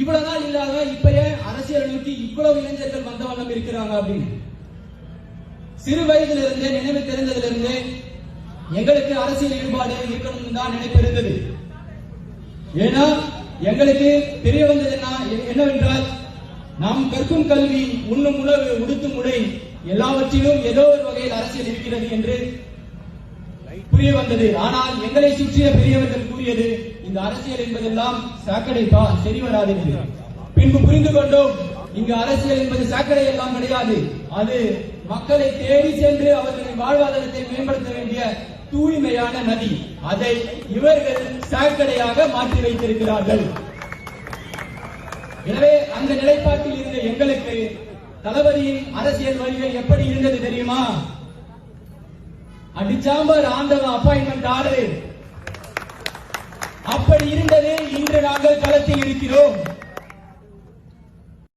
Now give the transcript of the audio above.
இவ்வளவு நாள் இல்லாத இப்பயே அரசியல் நோக்கி இவ்வளவு இளைஞர்கள் வந்த வண்ணம் இருக்கிறாங்க அப்படின்னு. சிறு வயதிலிருந்து நினைவு தெரிந்ததிலிருந்து எங்களுக்கு அரசியல் ஈடுபாடு இருக்கணும் தான் நினைப்பு இருந்தது. ஏன்னா எங்களுக்கு தெரிய வந்தது என்னவென்றால், நாம் கற்கும் கல்வி, உண்ணும் உணவு, உடுத்தும் உடை எல்லாவற்றிலும் ஏதோ ஒரு வகையில் அரசியல் இருக்கிறது என்று புரிய வந்தது. ஆனால் எங்களை சுற்றிய பெரியவர்கள் கூறியது, இந்த அரசியல் என்பதெல்லாம் சாக்கடைப்பா, சரி வராது என்று. பின்பு புரிந்து கொண்டோம், இங்கு அரசியல் என்பது சாக்கடை எல்லாம் கிடையாது. அது மக்களை தேடி சென்று அவர்களின் வாழ்வாதாரத்தை மேம்படுத்த வேண்டிய தூய்மையான நதி. அதை இவர்கள் சாக்கடையாக மாற்றி வைத்திருக்கிறார்கள். எனவே அந்த நிலைப்பாட்டில் இருந்த எங்களுக்கு தளபதியின் அரசியல் வருகை எப்படி இருந்தது தெரியுமா? அடிச்சாம்பர் ஆண்டவன் அப்பாயின்மெண்ட் ஆர்டர் அப்படி இருந்தது. இன்று நாங்கள் களத்தில் இருக்கிறோம்.